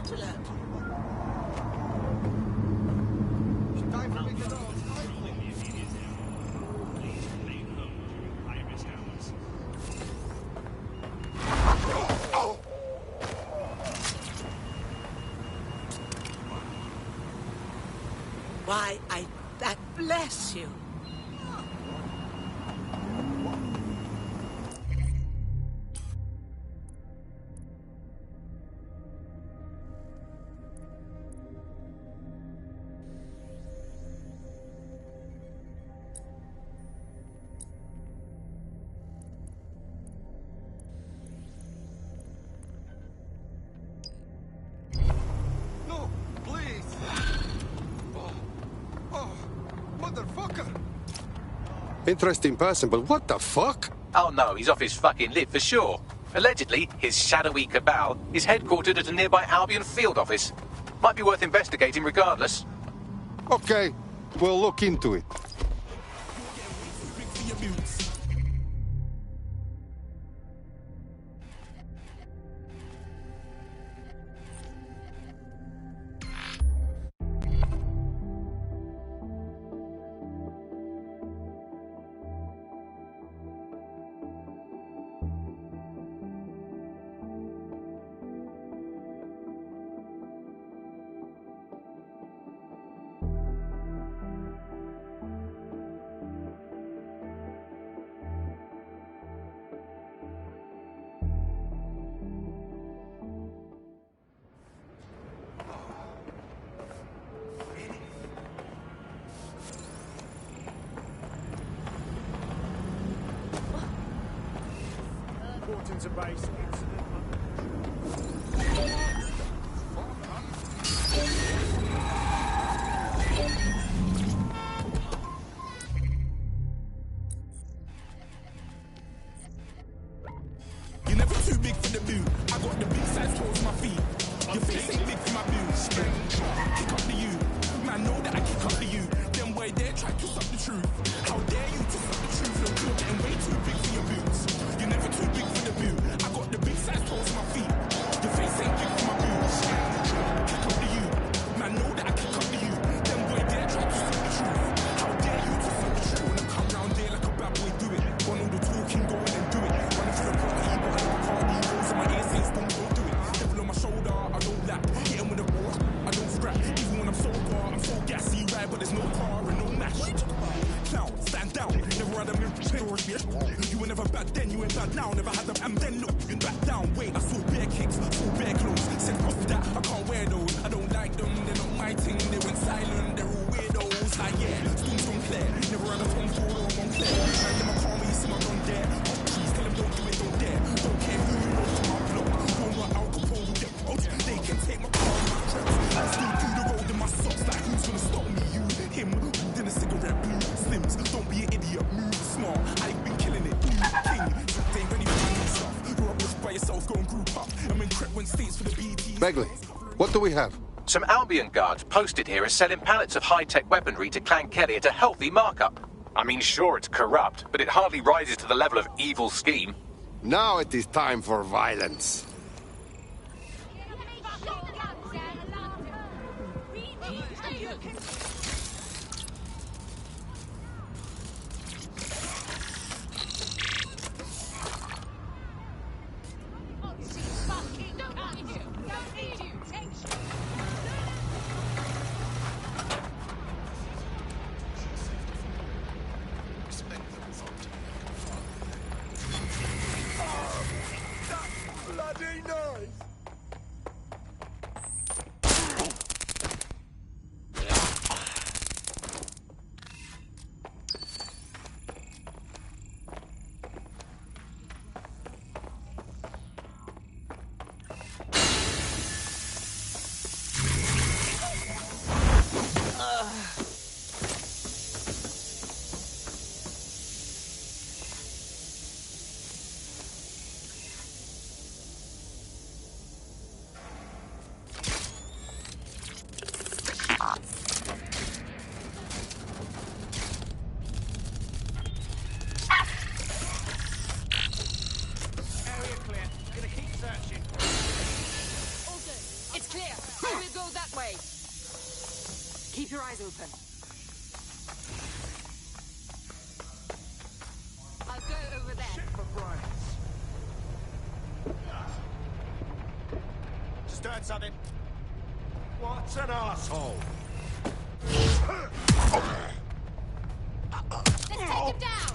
want to learn. Why, that bless you. Interesting person, but what the fuck? Oh no, he's off his fucking lid for sure. Allegedly, his shadowy cabal is headquartered at a nearby Albion field office. Might be worth investigating regardless. Okay, we'll look into it. To base incident. You're never too big for the boot. I got the big size toes on my feet. Your face ain't big for my boots. Kick up the you. Man, know that I kick up the you. Them boy there try to twist up the truth. How dare you twist up the truth? Look, you're getting way too big for your boots. You're never too big for the boot. I got the big size toes on my feet. Your face ain't big for my boots. Kick up the you. Man, know that I kick up the you. Them boy there try to twist up the truth. How dare you twist up the truth? When I come round there like a bad boy, do it. Want all the talking, go in and do it. Running for the party, but I don't party. Rolls in my ear saying, don't do it. Devil on my shoulder, I don't lack. Hitting with a rock, I don't scrap. Even when I'm sober, I'm so gassy, right? But there's no car and no match. Clown, stand down. Never had a mirror. You were never bad then, you ain't bad now. Never had them, and then look, you back down. Wait, I saw bare kicks, saw bare clothes. Said fuck that, I can't wear those. I don't like them, they're not my thing. They went silent, they're all weirdos. Like yeah, Stone Claire. Never had a Tom Ford or Montclair. Man, in my car when you see my gun there. Please tell them don't do it, don't dare. Don't care who you know from my block. Don't want Al Capone will get out. They can take my car and my trips. I still do the road in my socks. Like who's gonna stop me? You, him, then a cigarette, blue Slims. Don't be an idiot, move smart. I've been killing it, king. They ain't ready for my new stuff. You're up by yourself, go and group up. I'm in Crep when states for the BT. Begley, what do we have? Some Albion guards posted here are selling pallets of high-tech weaponry to Clan Kelly at a healthy markup. I mean, sure, it's corrupt, but it hardly rises to the level of evil scheme. Now it is time for violence. Bloody Keep your eyes open. I'll go over there. Shit for Bryans. Just heard something. What an asshole. Let's take him down!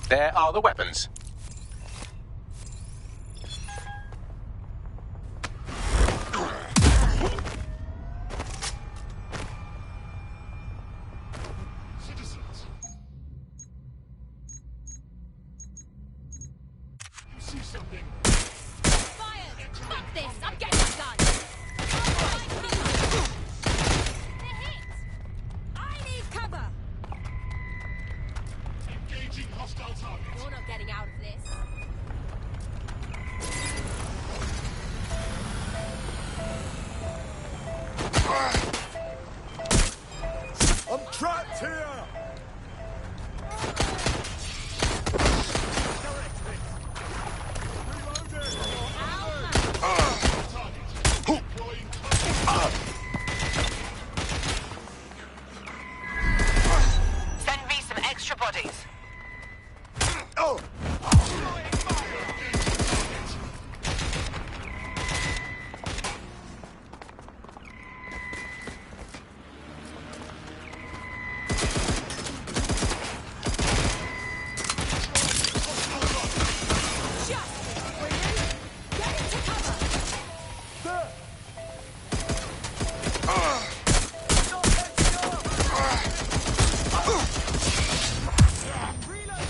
There are the weapons. Citizens. You see something? Fire! Fuck this! I'm getting a gun! They're hit! I need cover! Engaging hostile target. You're not getting out of this. I'm trapped here! Send me some extra bodies. Oh!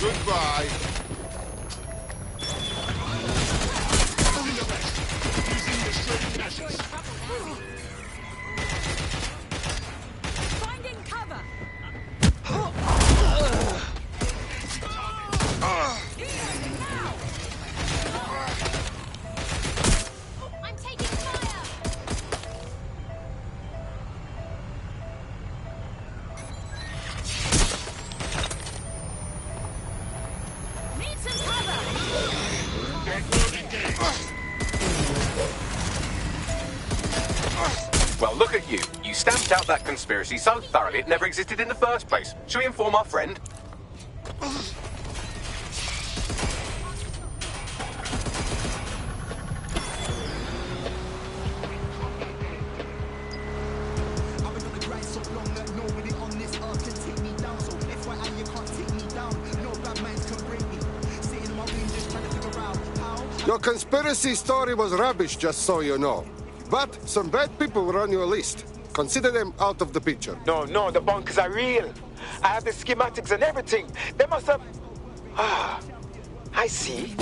Goodbye. Finding cover! I'm taking fire! Need some cover! Well, look at you. You stamped out that conspiracy so thoroughly it never existed in the first place. Shall we inform our friend? I've been on the grind so long that nobody on this earth can take me down. So FYI, you can't take me down. No bad minds can break me. Sitting in my room just trying to figure out how. Your conspiracy story was rubbish, just so you know. But some bad people were on your list. Consider them out of the picture. No, the bunkers are real. I have the schematics and everything. They must have... Ah, I see.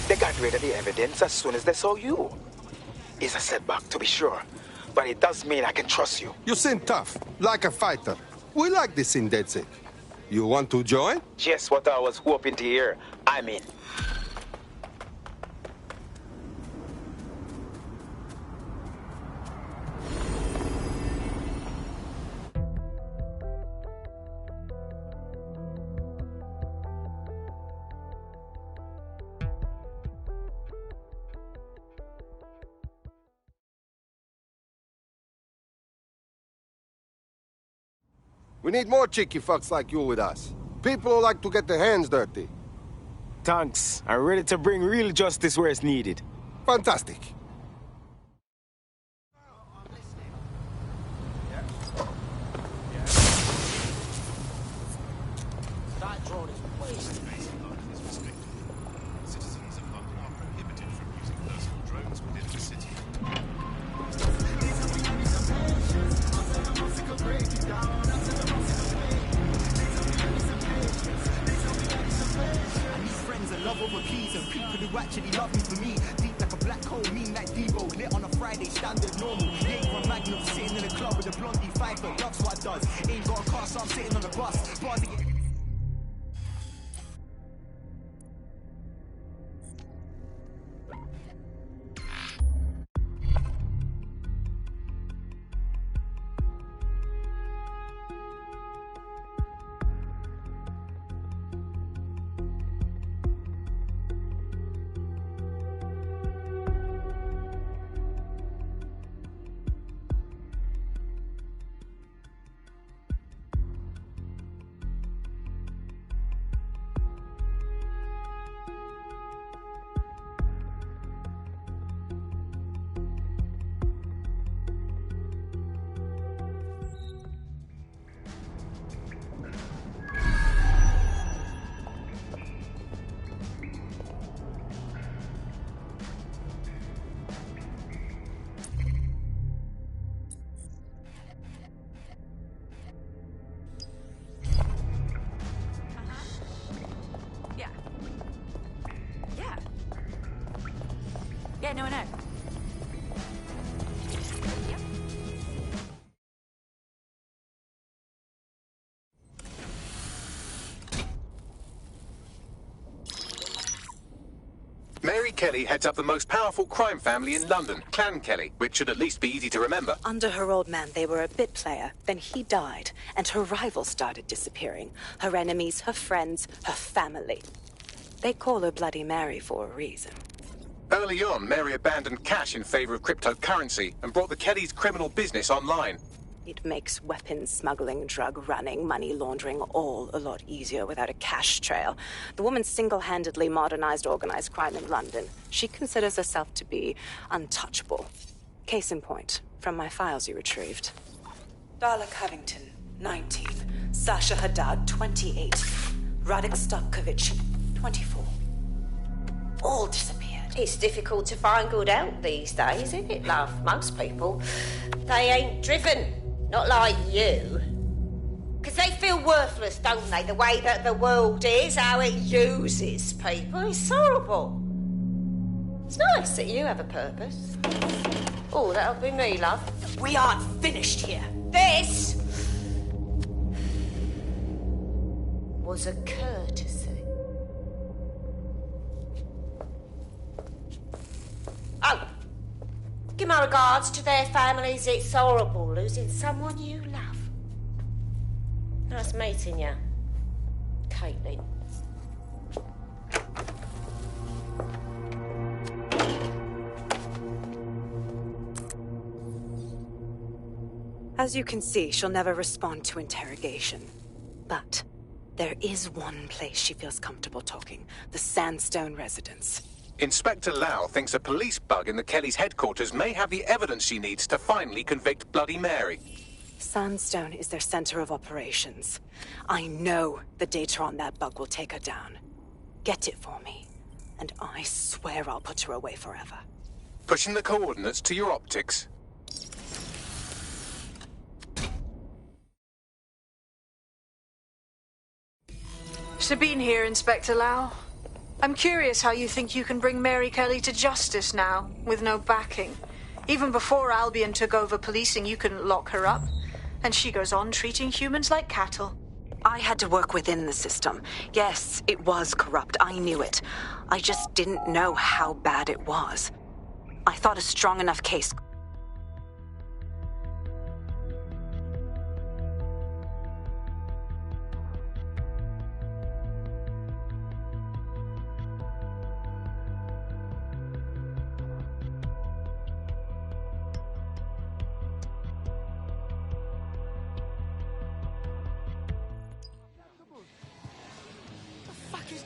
They got rid of the evidence as soon as they saw you. It's a setback, to be sure. But it does mean I can trust you. You seem tough, like a fighter. We like this in Dead Sick. You want to join? Just what I was hoping to hear. I'm in. We need more cheeky fucks like you with us. People who like to get their hands dirty. Thanks. I'm ready to bring real justice where it's needed. Fantastic. Actually love me for me, deep like a black hole, mean like Debo, lit on a Friday, standard normal. Yeah, one magnum, sitting in a club with a blondie 5 foot, that's what I does. Ain't got a car, so I'm sitting on a bus. Bars to get Yeah, no, I know. Mary Kelly heads up the most powerful crime family in London, Clan Kelly, which should at least be easy to remember. Under her old man, they were a bit player. Then he died, and her rivals started disappearing. Her enemies, her friends, her family. They call her Bloody Mary for a reason. Early on, Mary abandoned cash in favor of cryptocurrency and brought the Kellys' criminal business online. It makes weapons smuggling, drug running, money laundering all a lot easier without a cash trail. The woman single-handedly modernized organized crime in London. She considers herself to be untouchable. Case in point, from my files you retrieved. Darla Covington, 19. Sasha Haddad, 28. Radek Stokovich, 24. All disappeared. It's difficult to find good help these days, isn't it, love? Most people, they ain't driven. Not like you. Because they feel worthless, don't they? The way that the world is, how it uses people. It's horrible. It's nice that you have a purpose. Oh, that'll be me, love. We aren't finished here. This was a courtesy. Oh, give my regards to their families. It's horrible losing someone you love. Nice meeting you, Caitlin. As you can see, she'll never respond to interrogation. But there is one place she feels comfortable talking. The Sandstone residence. Inspector Lau thinks a police bug in the Kellys' headquarters may have the evidence she needs to finally convict Bloody Mary. Sandstone is their center of operations. I know the data on that bug will take her down. Get it for me, and I swear I'll put her away forever. Pushing the coordinates to your optics. Sabine here, Inspector Lau. I'm curious how you think you can bring Mary Kelly to justice now, with no backing. Even before Albion took over policing, you couldn't lock her up. And she goes on treating humans like cattle. I had to work within the system. Yes, it was corrupt. I knew it. I just didn't know how bad it was. I thought a strong enough case...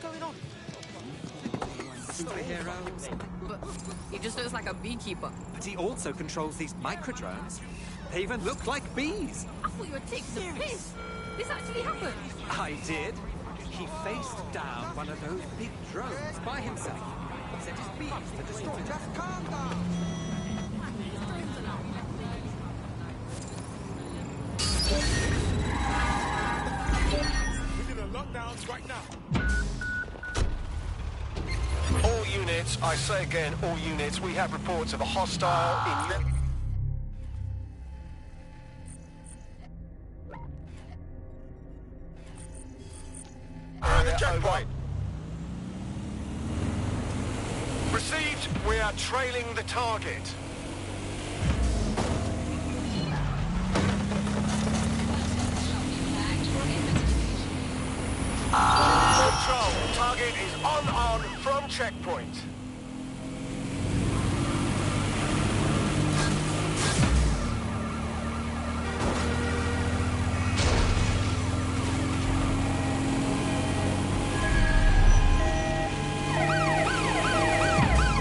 going on? Superhero or something? But he just looks like a beekeeper. But he also controls these microdrones. They even look like bees. I thought you were taking the piss. This actually happened. I did. He faced down one of those big drones by himself. Sent his bees to destroy them. Just calm down. We're in a lockdown right now. All units, I say again, all units, we have reports of a hostile in... The checkpoint. Received, we are trailing the target. Control, target is on from checkpoint.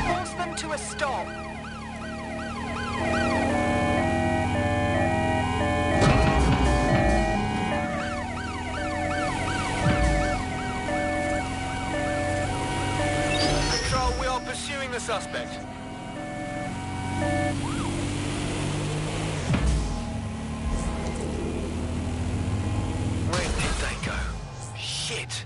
Force them to a stop. Control, we are pursuing the suspect. Where did they go? Shit!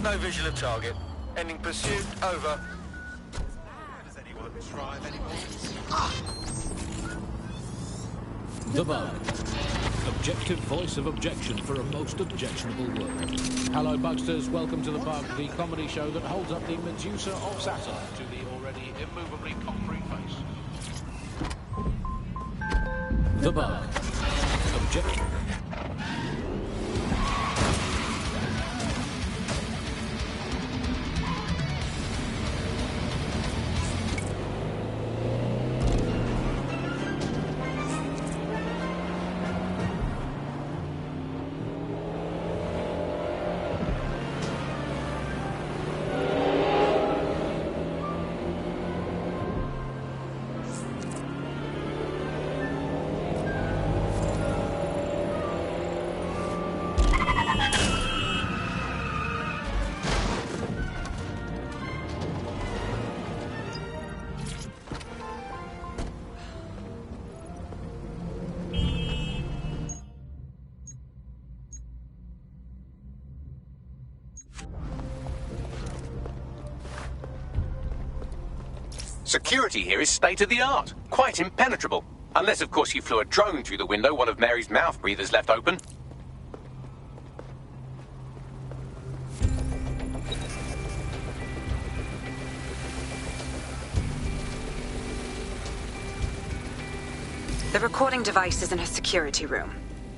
No visual of target. Ending pursuit, over. Does anyone drive anymore? The Bug. Objective voice of objection for a most objectionable world. Hello, Bugsters. Welcome to The Bug, the comedy show that holds up the Medusa of Saturn to the already immovably concrete face. The Bug. Objective. Security here is state-of-the-art, quite impenetrable. Unless, of course, you flew a drone through the window one of Mary's mouth breathers left open. The recording device is in her security room.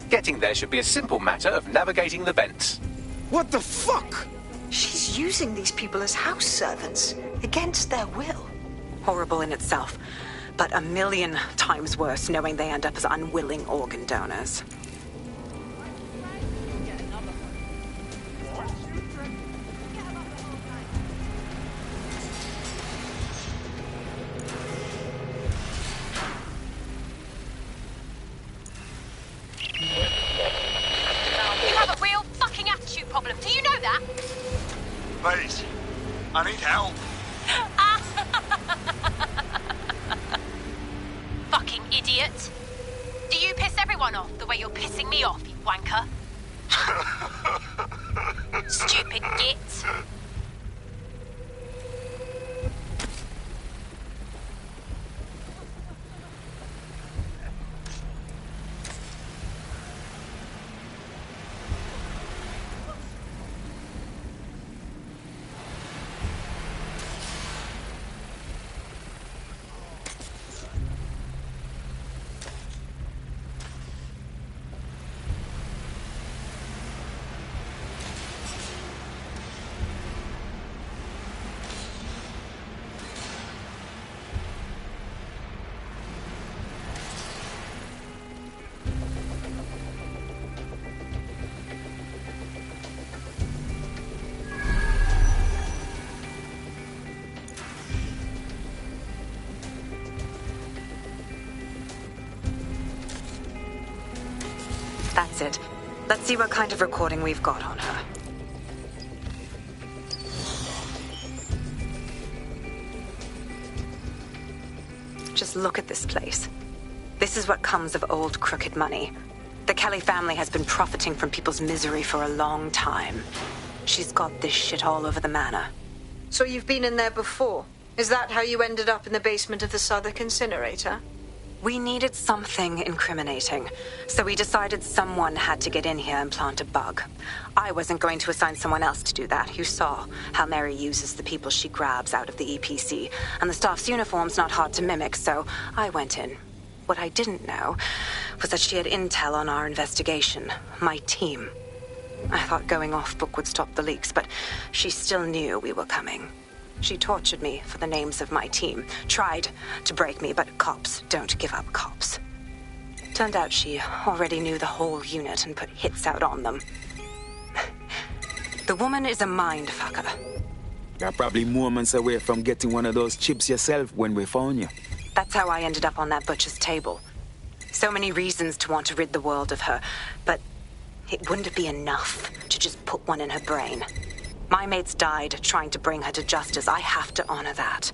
Getting there should be a simple matter of navigating the vents. What the fuck? She's using these people as house servants, against their will. Horrible in itself, but a million times worse knowing they end up as unwilling organ donors. You have a real fucking attitude problem. Do you know that? Please, I need help. Fucking idiot. Do you piss everyone off the way you're pissing me off, you wanker? Stupid git. That's it. Let's see what kind of recording we've got on her. Just look at this place. This is what comes of old crooked money. The Kelly family has been profiting from people's misery for a long time. She's got this shit all over the manor. So you've been in there before? Is that how you ended up in the basement of the Southwark incinerator? We needed something incriminating, so we decided someone had to get in here and plant a bug. I wasn't going to assign someone else to do that. You saw how Mary uses the people she grabs out of the EPC, and the staff's uniform's not hard to mimic, so I went in. What I didn't know was that she had intel on our investigation, my team. I thought going off book would stop the leaks, but she still knew we were coming. She tortured me for the names of my team, tried to break me, but cops don't give up cops. Turned out she already knew the whole unit and put hits out on them. The woman is a mind fucker. You're probably moments away from getting one of those chips yourself when we found you. That's how I ended up on that butcher's table. So many reasons to want to rid the world of her, but it wouldn't be enough to just put one in her brain. My mates died trying to bring her to justice. I have to honor that.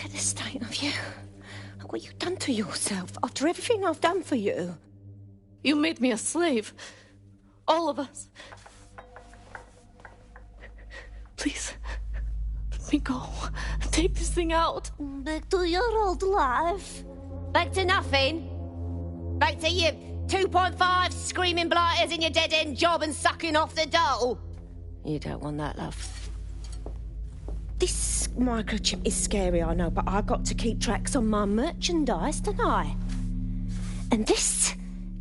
at the state of you. What you done to yourself after everything I've done for you. You made me a slave. All of us. Please, let me go. Take this thing out. Back to your old life. Back to nothing. Back to you 2.5 screaming blighters in your dead-end job and sucking off the dole. You don't want that, love. This microchip is scary, I know, but I got to keep tracks on my merchandise, don't I? And this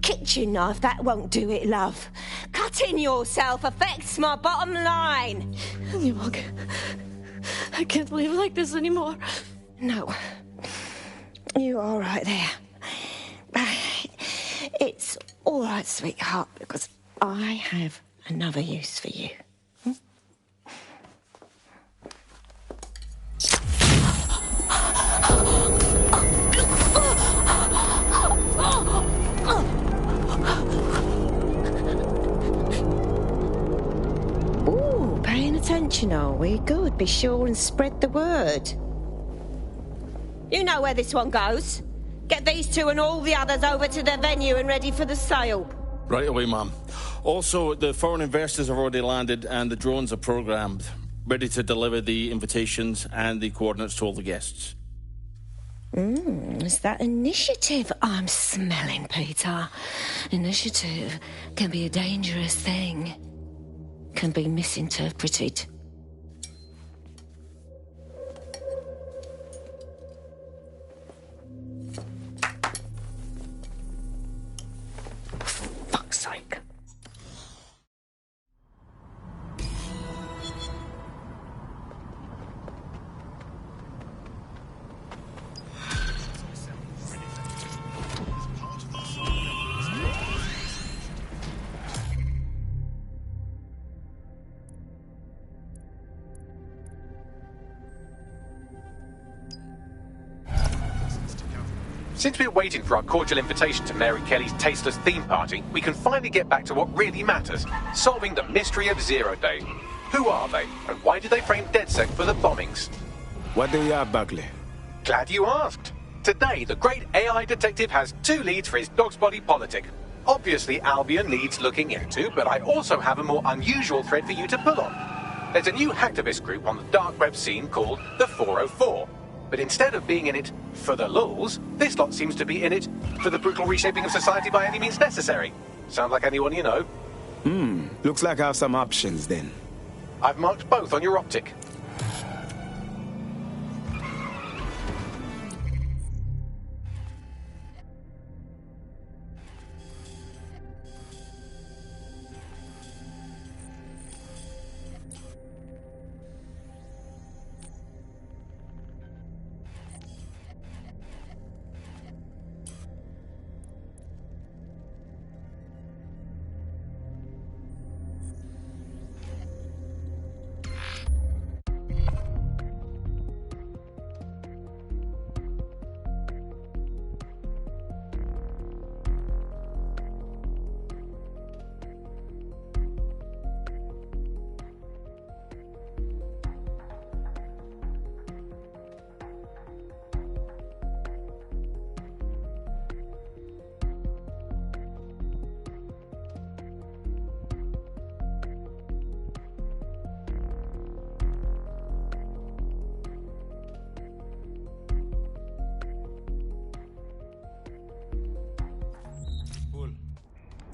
kitchen knife, that won't do it, love. Cutting yourself affects my bottom line. I can't live like this anymore. No. You're all right there. It's all right, sweetheart, because I have another use for you. Ooh, paying attention, are we? Good. Be sure and spread the word. You know where this one goes. Get these two and all the others over to the venue and ready for the sale. Right away, ma'am. Also, the foreign investors have already landed and the drones are programmed, ready to deliver the invitations and the coordinates to all the guests. Is that initiative I'm smelling, Peter? Initiative can be a dangerous thing. Can be misinterpreted. Fuck's sake. Since we're waiting for our cordial invitation to Mary Kelly's tasteless theme party, we can finally get back to what really matters, solving the mystery of Zero Day. Who are they, and why did they frame DedSec for the bombings? What they are, Buckley? Glad you asked. Today, the great AI detective has 2 leads for his dog's body politic. Obviously, Albion needs looking into, but I also have a more unusual thread for you to pull on. There's a new hacktivist group on the dark web scene called the 404. But instead of being in it for the lulz, this lot seems to be in it for the brutal reshaping of society by any means necessary. Sound like anyone you know? Looks like I have some options then. I've marked both on your optic.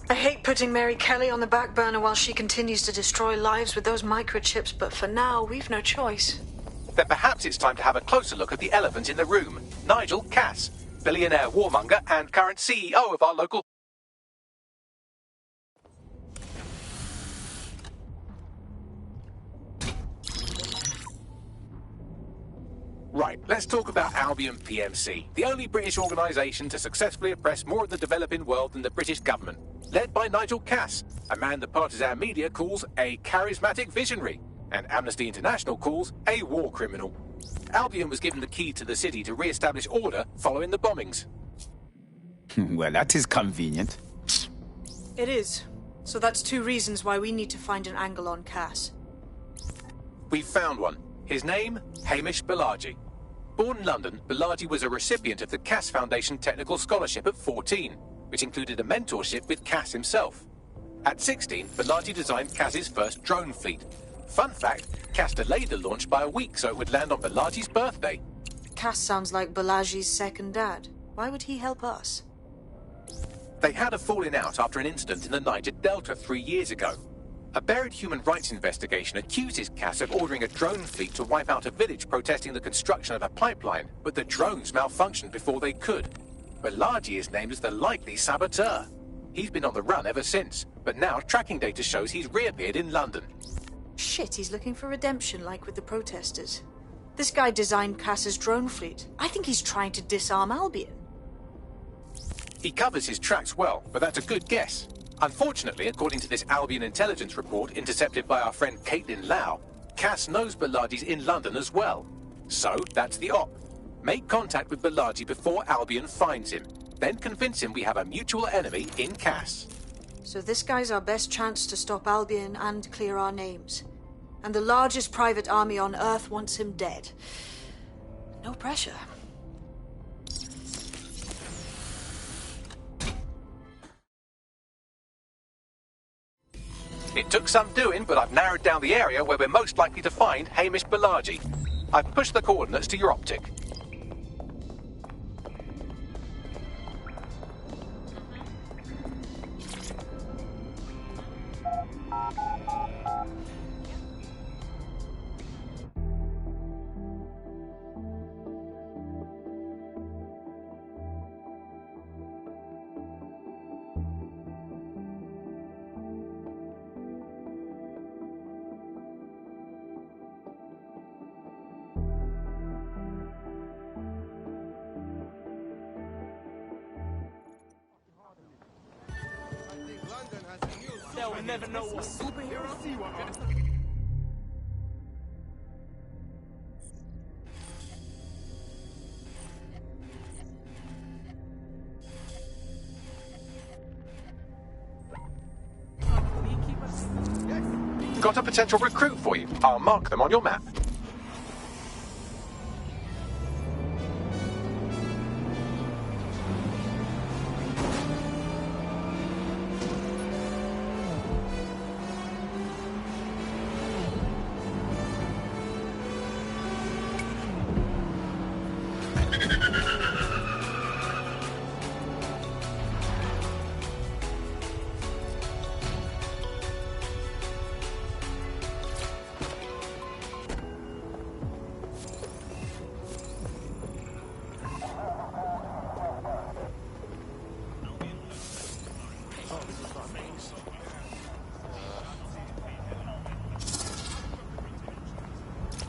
I hate putting Mary Kelly on the back burner while she continues to destroy lives with those microchips, but for now, we've no choice. Then perhaps it's time to have a closer look at the elephant in the room, Nigel Cass, billionaire warmonger and current CEO of our local... Right, let's talk about Albion PMC, the only British organisation to successfully oppress more of the developing world than the British government, led by Nigel Cass, a man the partisan media calls a charismatic visionary, and Amnesty International calls a war criminal. Albion was given the key to the city to re-establish order following the bombings. Well, that is convenient. It is. So that's 2 reasons why we need to find an angle on Cass. We've found one. His name, Hamish Balaji. Born in London, Bilardi was a recipient of the Cass Foundation Technical Scholarship at 14, which included a mentorship with Cass himself. At 16, Bilardi designed Cass's first drone fleet. Fun fact, Cass delayed the launch by a week so it would land on Bilardi's birthday. Cass sounds like Balaji's second dad. Why would he help us? They had a falling out after an incident in the Niger Delta 3 years ago. A buried human rights investigation accuses Cass of ordering a drone fleet to wipe out a village protesting the construction of a pipeline, but the drones malfunctioned before they could. Bilardi is named as the likely saboteur. He's been on the run ever since, but now tracking data shows he's reappeared in London. Shit, he's looking for redemption like with the protesters. This guy designed Cass's drone fleet. I think he's trying to disarm Albion. He covers his tracks well, but that's a good guess. Unfortunately, according to this Albion intelligence report intercepted by our friend Caitlin Lau, Cass knows Bilardi's in London as well. So, that's the op. Make contact with Bilardi before Albion finds him. Then convince him we have a mutual enemy in Cass. So this guy's our best chance to stop Albion and clear our names. And the largest private army on Earth wants him dead. No pressure. It took some doing, but I've narrowed down the area where we're most likely to find Hamish Bilardi. I've pushed the coordinates to your optic. They'll never know what superheroes you are. Got a potential recruit for you. I'll mark them on your map.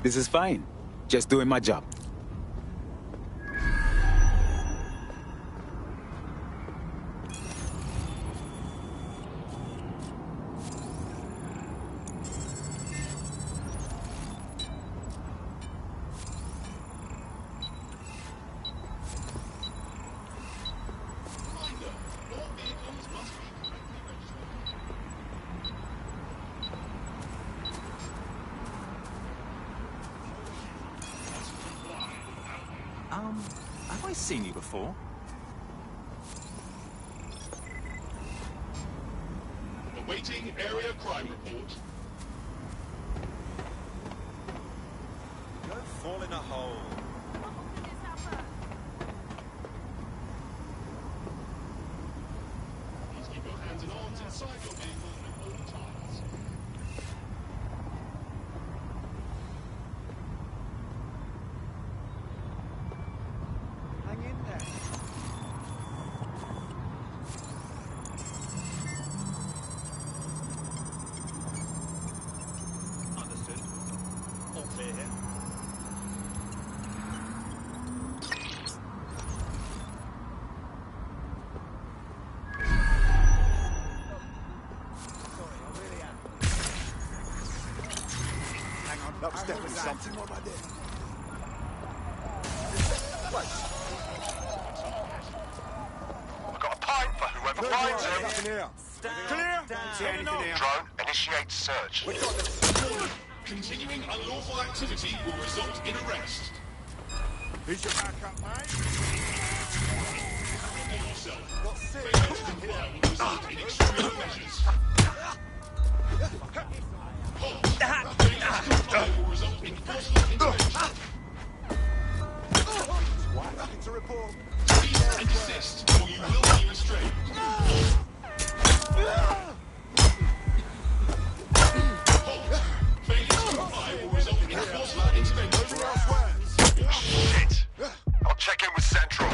This is fine. Just doing my job. Have I seen you before? Awaiting area crime report. Go fall in a hole. Please keep your hands and arms inside your vehicle at all times. Hang in there. Understood. All clear here. Hang on, that was definitely something on my deck. We've got a pint for whoever finds him. Clear? Drone, initiate search. Continuing unlawful activity will result in arrest. Here's your backup, mate. Surrender yourself. Got sick. Take extreme measures. Fire will result in forcible intervention. Nothing to report. Cease and desist, or you will be restrained. Failure to comply will result in forcible intervention. Shit. I'll check in with Central.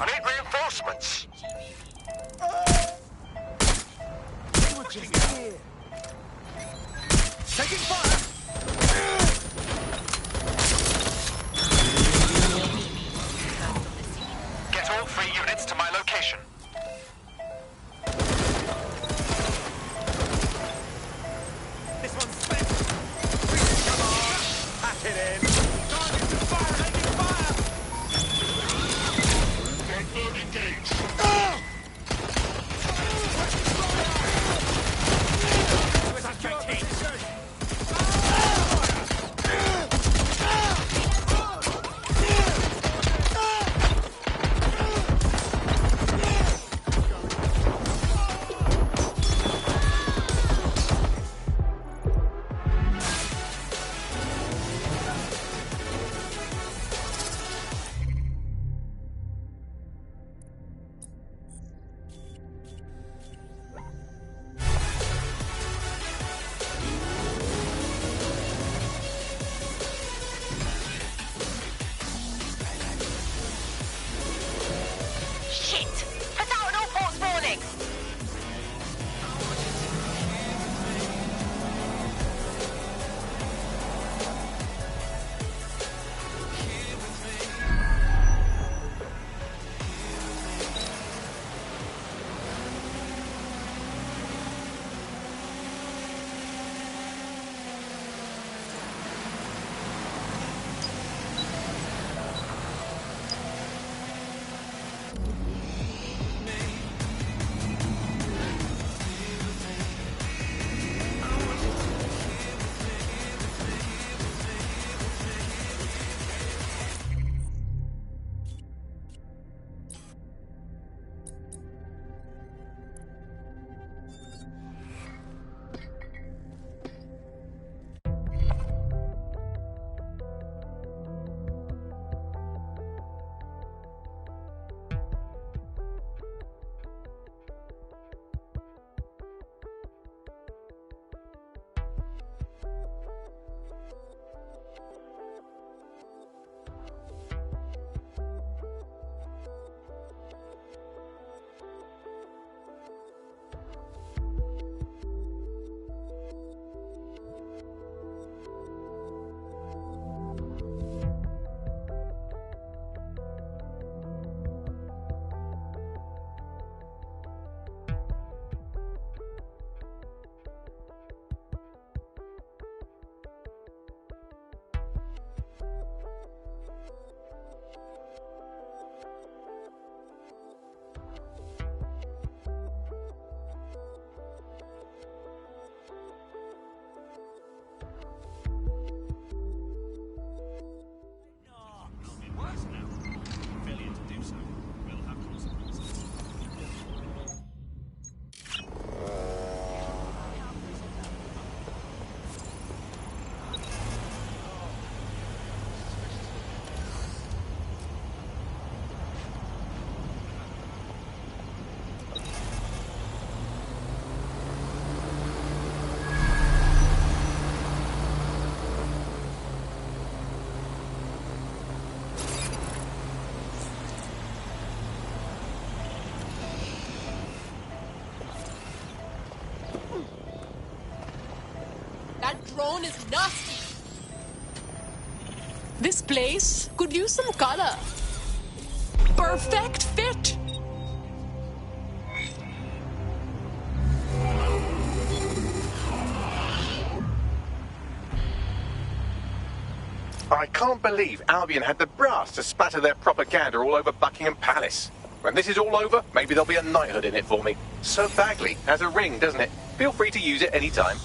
I need reinforcements. Taking fire. Get all 3 units to my location. This one's spent. Come on. Pack it in. Target's on fire. Taking fire. Confirm engage. Shit! Put out an all-ports warning! Drone is nasty. This place could use some color. Perfect fit. I can't believe Albion had the brass to spatter their propaganda all over Buckingham Palace. When this is all over, maybe there'll be a knighthood in it for me. Sir Bagley has a ring, doesn't it? Feel free to use it anytime.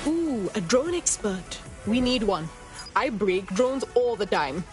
Ooh, a drone expert. We need one. I break drones all the time.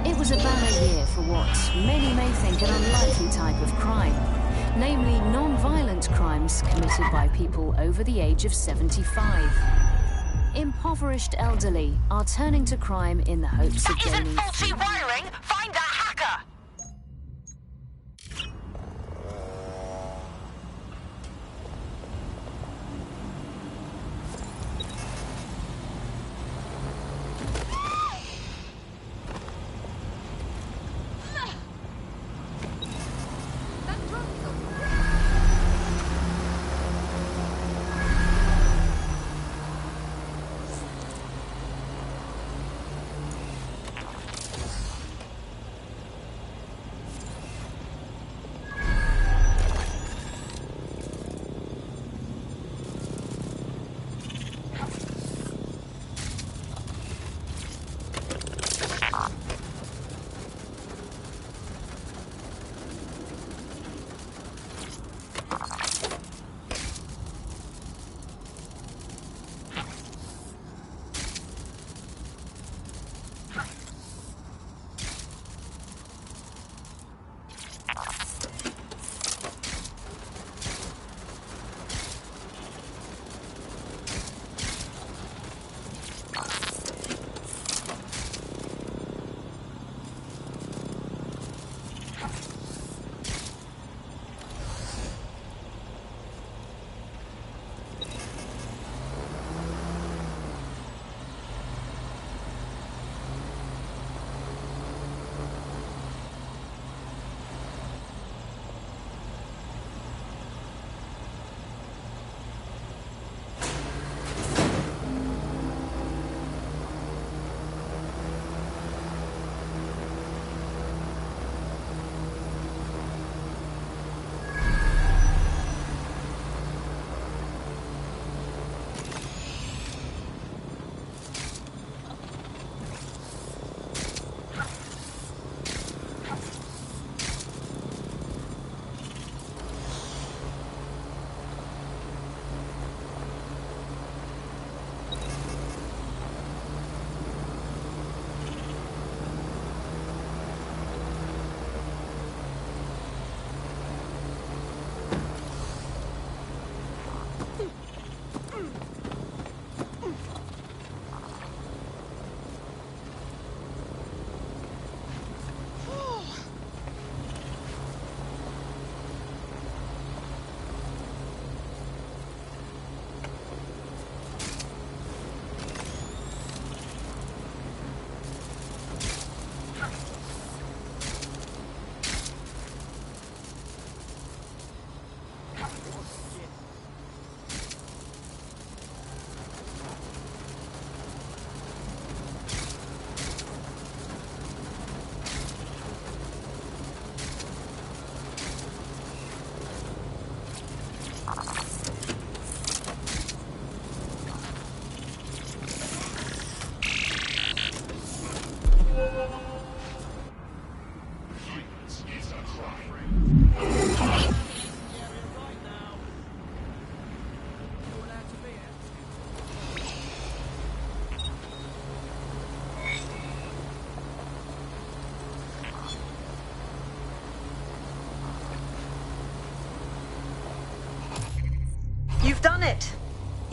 It was a banner year for what many may think an unlikely type of crime, namely non-violent crimes committed by people over the age of 75. Impoverished elderly are turning to crime in the hopes of gaining... That isn't faulty wiring! Find that hacker!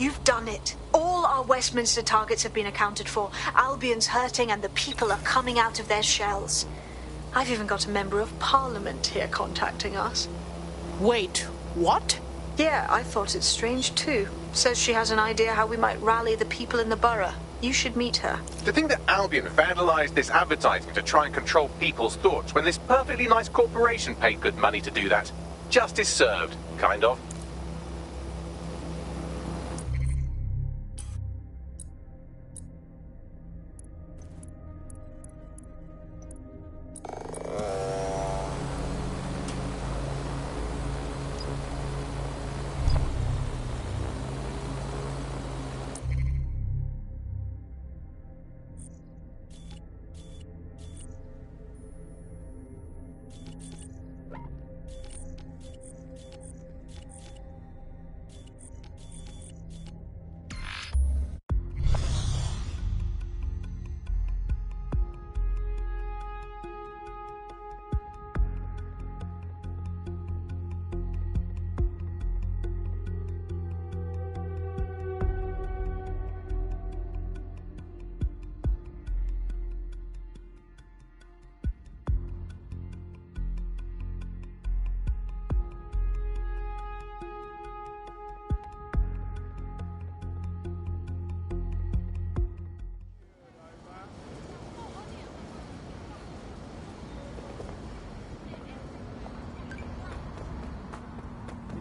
You've done it. All our Westminster targets have been accounted for. Albion's hurting and the people are coming out of their shells. I've even got a member of Parliament here contacting us. Wait, what? Yeah, I thought it strange too. Says she has an idea how we might rally the people in the borough. You should meet her. To think that Albion vandalised this advertising to try and control people's thoughts when this perfectly nice corporation paid good money to do that. Justice served, kind of.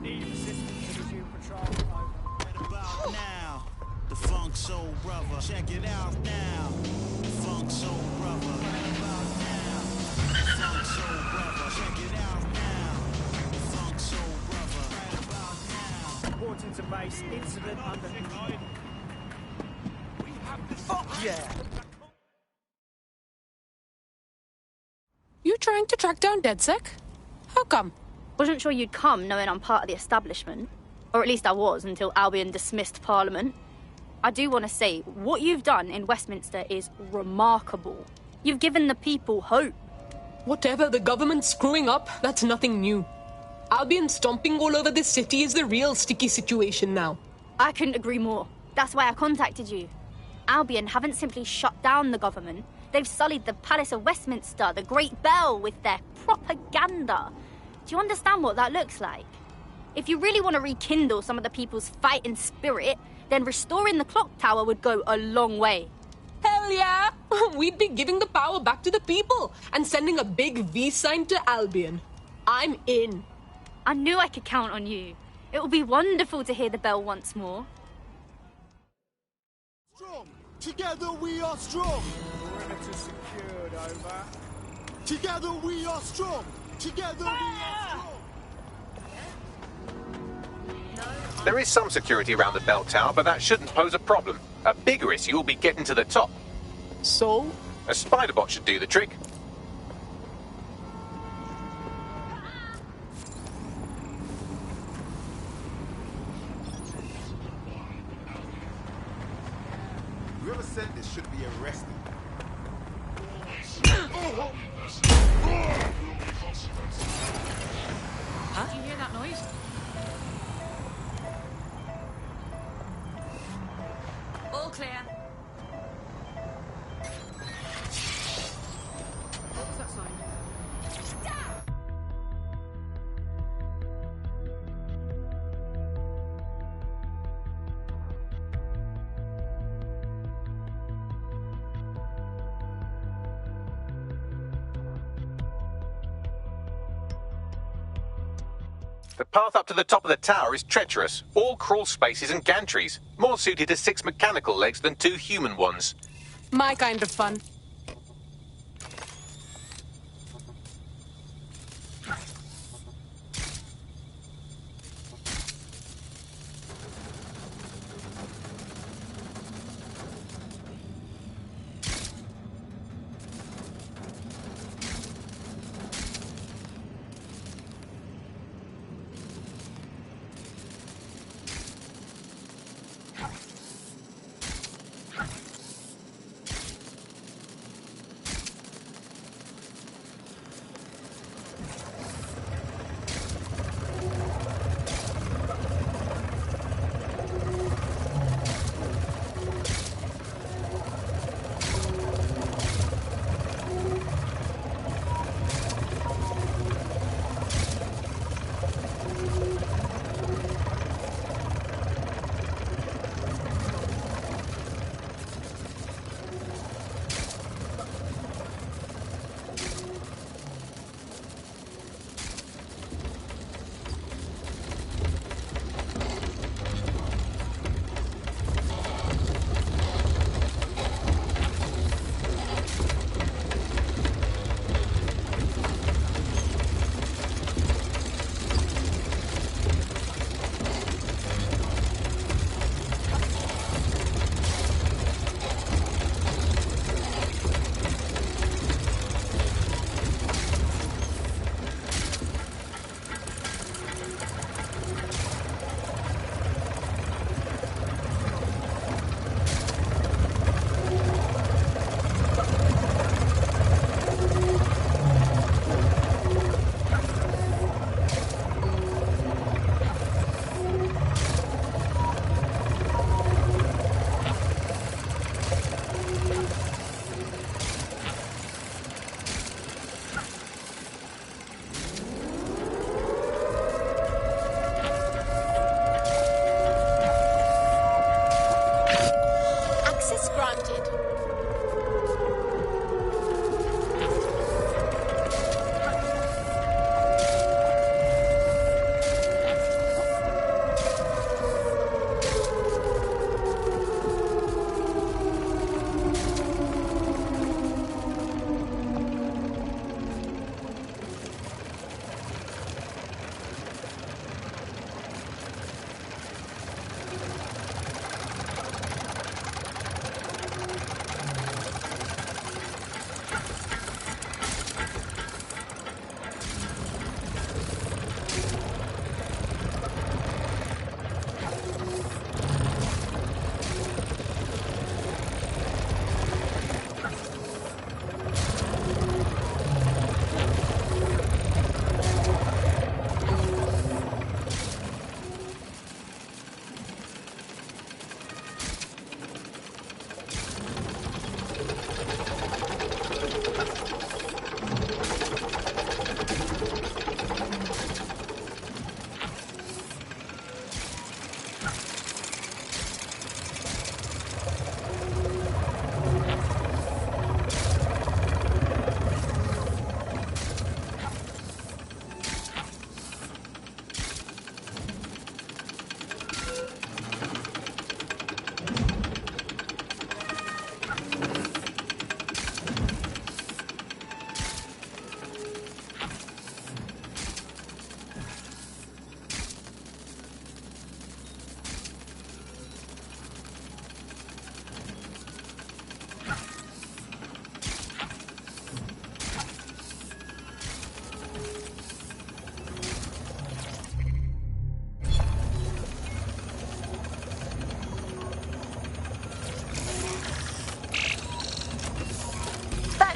Need assistance to resume patrol. Right about now, the Funk Soul Brother. Check it out now. The Funk Soul Brother. Right about now, the Funk Soul Brother. Check it out now. The Funk Soul Brother. Right about now. Reporting to base. Incident under. Fuck yeah! You trying to track down DedSec? How come? Wasn't sure you'd come knowing I'm part of the establishment. Or at least I was until Albion dismissed Parliament. I do want to say, what you've done in Westminster is remarkable. You've given the people hope. Whatever the government's screwing up, that's nothing new. Albion stomping all over this city is the real sticky situation now. I couldn't agree more. That's why I contacted you. Albion haven't simply shut down the government. They've sullied the Palace of Westminster, the Great Bell, with their propaganda. Do you understand what that looks like? If you really want to rekindle some of the people's fighting spirit, then restoring the clock tower would go a long way. Hell yeah! We'd be giving the power back to the people and sending a big V sign to Albion. I'm in. I knew I could count on you. It will be wonderful to hear the bell once more. Strong. Together we are strong. Perimeter secured, over. Together we are strong. Together we are strong. There is some security around the bell tower, but that shouldn't pose a problem. A bigger issue will be getting to the top. So? A spider bot should do the trick. Whoever said this should be arrested. Huh? Did you hear that noise? All clear. What was that sign? The path up to the top of the tower is treacherous. All crawl spaces and gantries. More suited to 6 mechanical legs than 2 human ones. My kind of fun.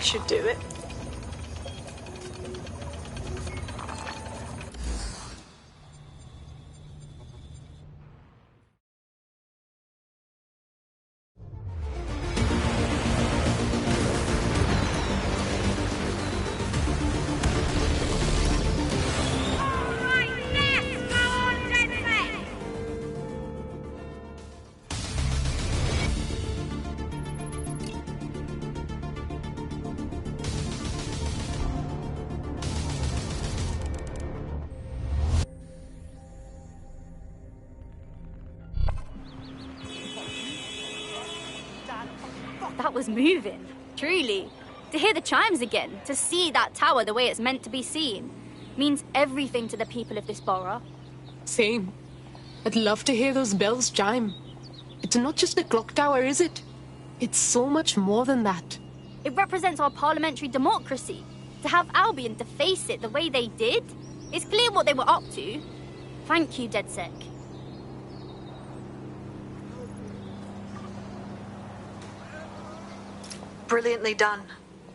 Should do it. That was moving, truly. To hear the chimes again, to see that tower the way it's meant to be seen, means everything to the people of this borough. Same. I'd love to hear those bells chime. It's not just a clock tower, is it? It's so much more than that. It represents our parliamentary democracy. To have Albion to face it the way they did, it's clear what they were up to. Thank you, DedSec. Brilliantly done.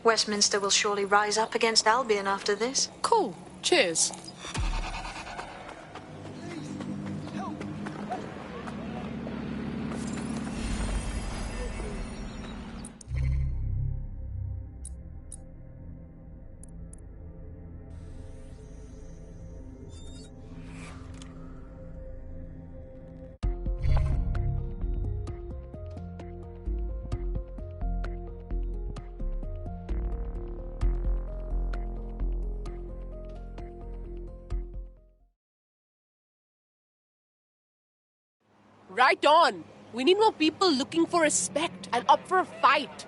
Westminster will surely rise up against Albion after this. Cool. Cheers. Right on. We need more people looking for respect and up for a fight.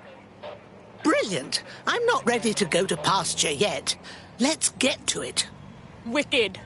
Brilliant. I'm not ready to go to pasture yet. Let's get to it. Wicked.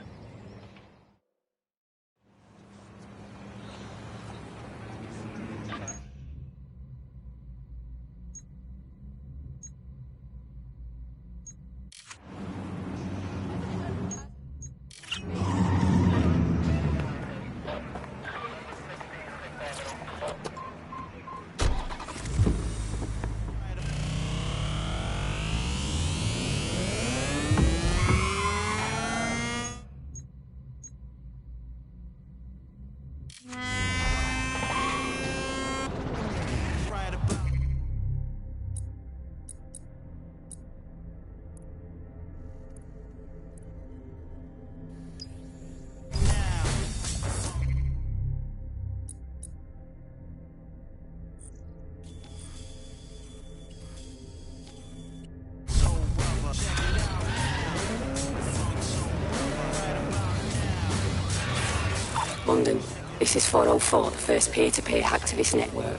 London, this is 404, the first peer-to-peer hacktivist network.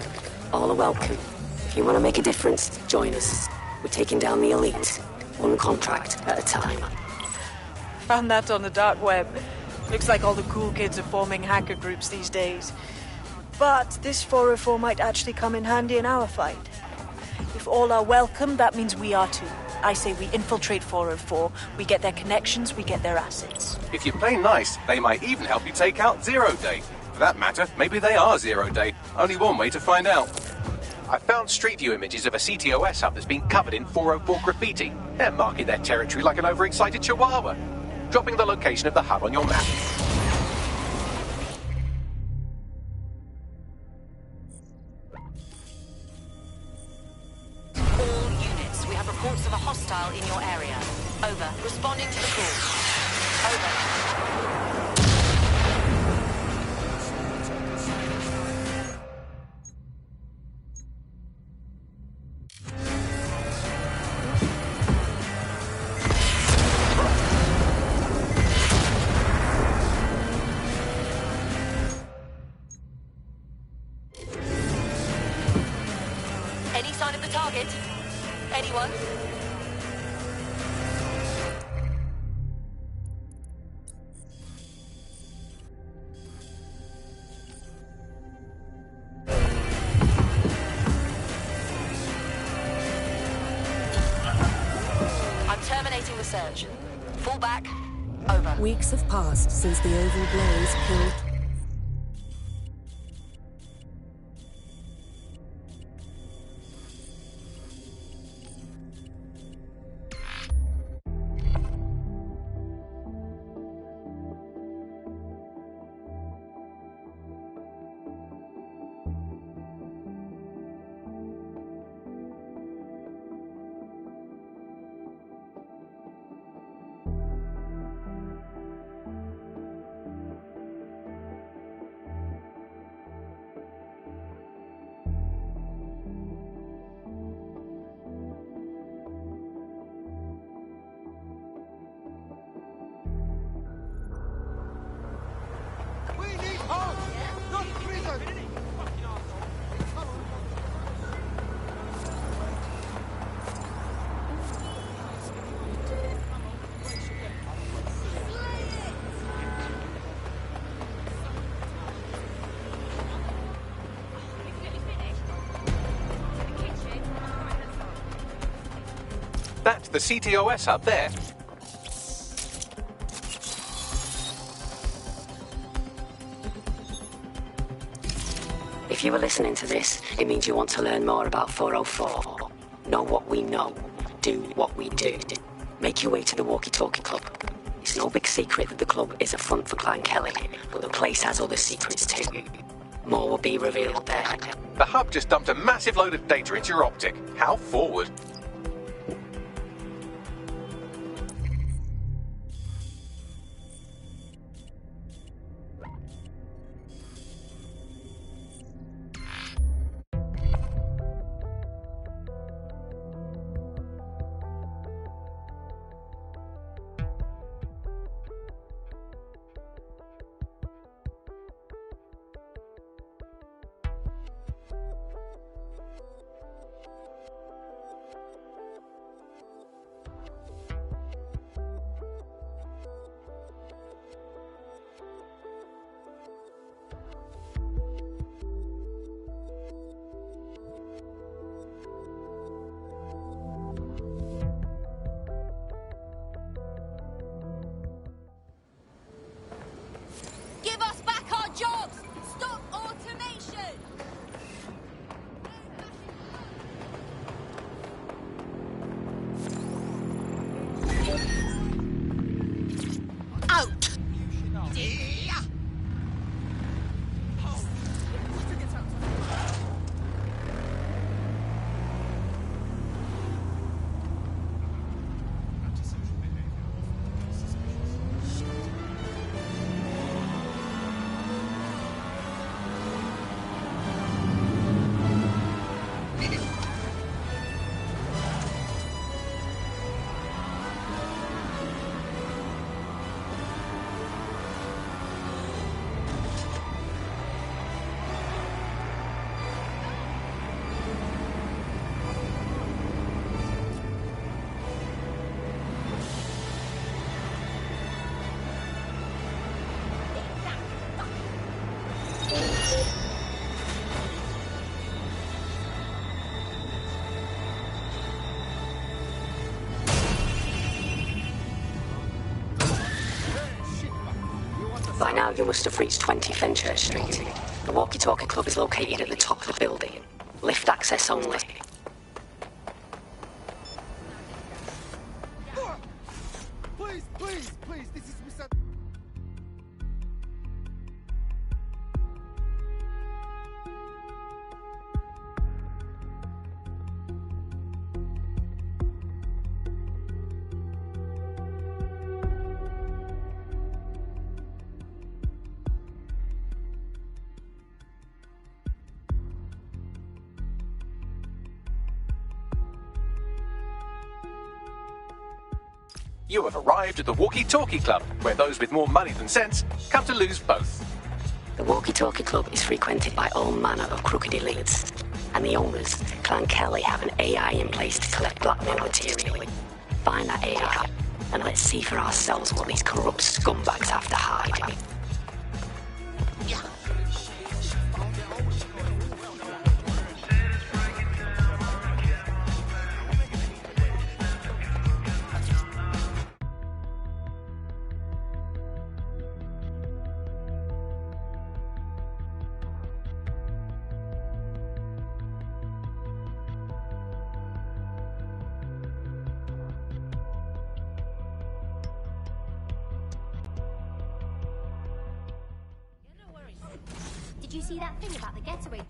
All are welcome. If you want to make a difference, join us. We're taking down the elite, one contract at a time. Found that on the dark web. Looks like all the cool kids are forming hacker groups these days. But this 404 might actually come in handy in our fight. If all are welcome, that means we are too. I say we infiltrate 404, we get their connections, we get their assets. If you play nice, they might even help you take out Zero Day. For that matter, maybe they are Zero Day. Only one way to find out. I found Street View images of a CTOS hub that's been covered in 404 graffiti. They're marking their territory like an overexcited chihuahua. Dropping the location of the hub on your map. All units, we have reports of a hostile in your area. Over. Responding to the call. Over. Any sign of the target? Anyone? I'm terminating the search. Fall back. Over. Weeks have passed since the Oval Blaze killed. That's the CTOS up there. If you were listening to this, it means you want to learn more about 404. Know what we know. Do what we do. Make your way to the Walkie Talkie Club. It's no big secret that the club is a front for Clan Kelly, but the place has other secrets too. More will be revealed there. The hub just dumped a massive load of data into your optic. How forward. Give us back our jobs! Stop automation! Out! By now, you must have reached 20 Fenchurch Street. The Walkie Talkie Club is located at the top of the building. Lift access only. Please, please, please, this is Mr. You have arrived at the Walkie Talkie Club, where those with more money than sense come to lose both. The Walkie Talkie Club is frequented by all manner of crooked elites, and the owners, Clan Kelly, have an AI in place to collect blackmail material. Find that AI, and let's see for ourselves what these corrupt scumbags have to hide. Did you see that thing about the getaway?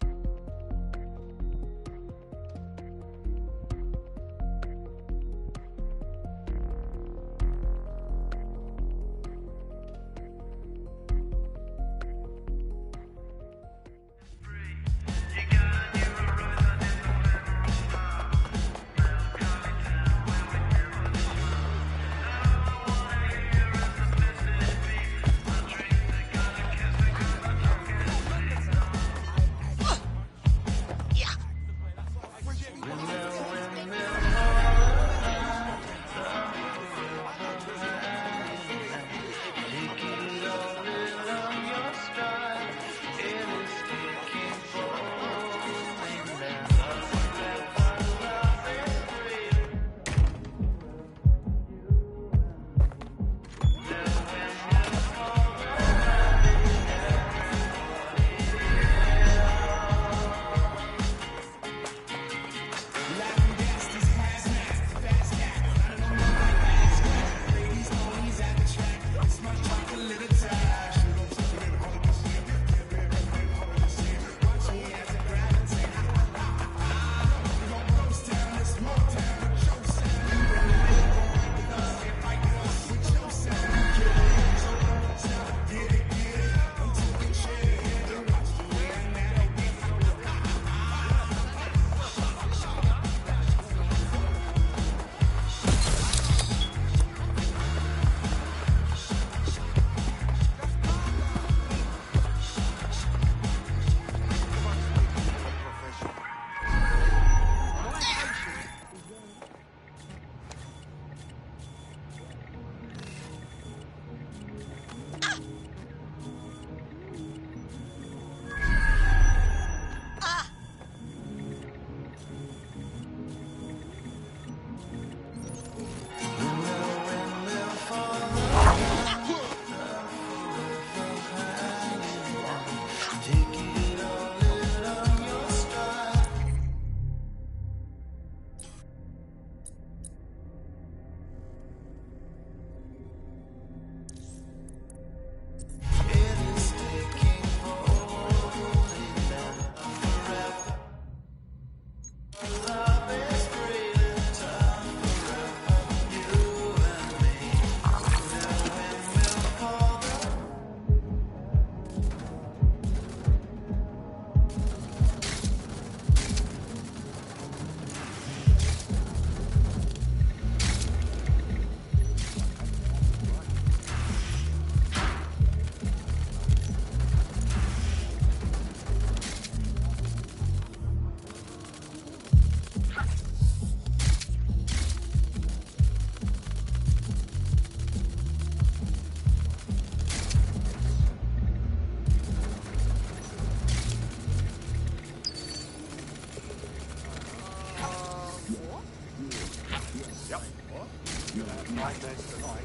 Nightmares tonight.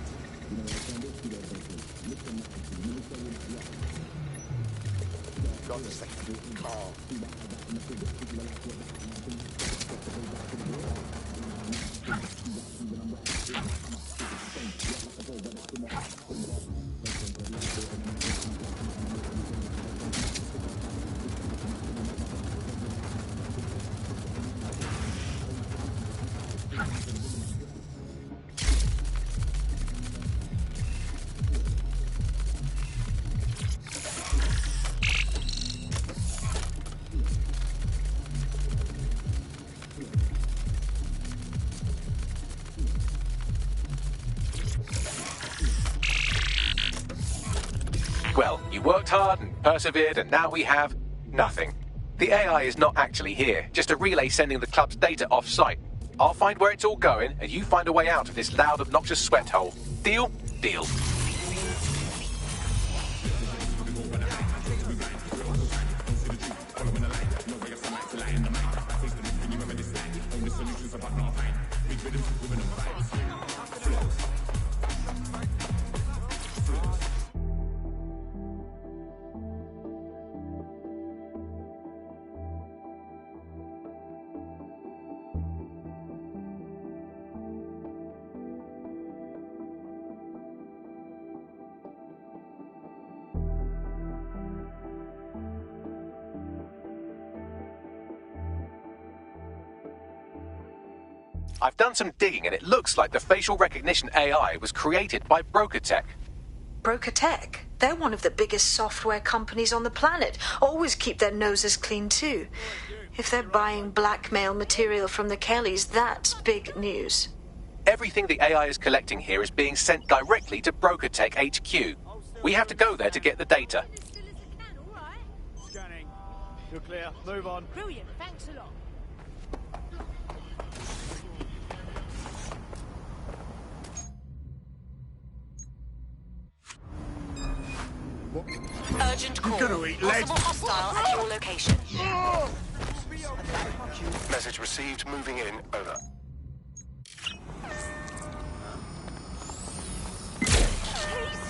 Got a second car. Well, you worked hard and persevered, and now we have nothing. The AI is not actually here, just a relay sending the club's data off-site. I'll find where it's all going, and you find a way out of this loud, obnoxious sweat hole. Deal? Deal. I've done some digging, and it looks like the facial recognition AI was created by Broker Tech. Broker Tech? They're one of the biggest software companies on the planet. Always keep their noses clean, too. If they're buying blackmail material from the Kellys, that's big news. Everything the AI is collecting here is being sent directly to Broker Tech HQ. We have to go there to get the data. Scanning. You're clear. Move on. Brilliant. Thanks a lot. Urgent call. Possible hostile at your location. Message received. Moving in. Over.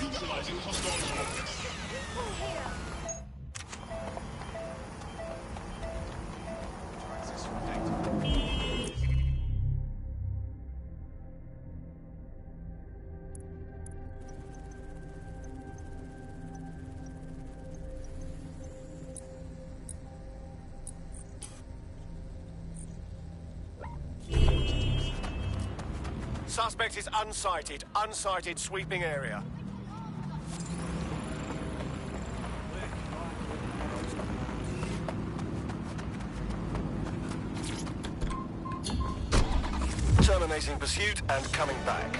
Neutralizing hostile. Suspect is unsighted. Unsighted sweeping area. Terminating pursuit and coming back.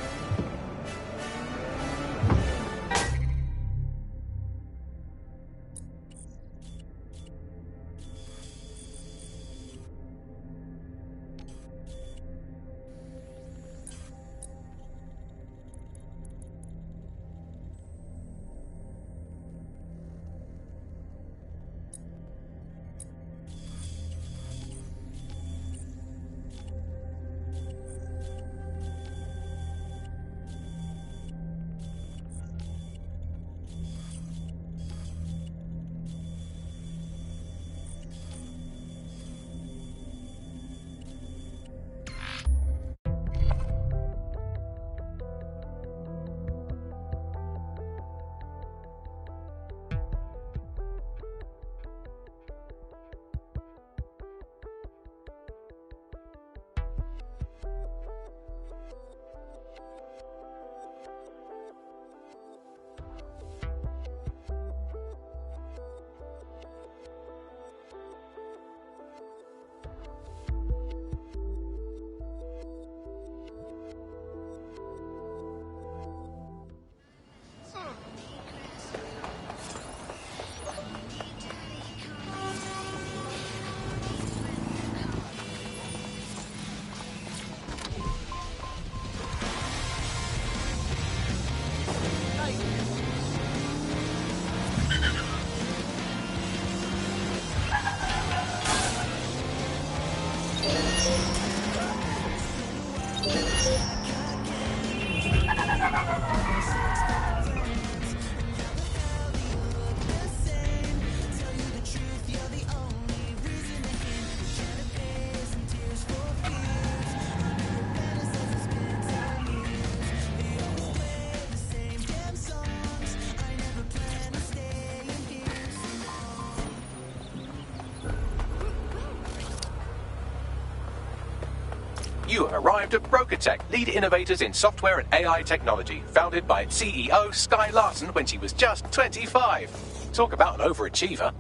You have arrived at BrokerTech, lead innovators in software and AI technology, founded by its CEO, Sky Larson, when she was just 25. Talk about an overachiever.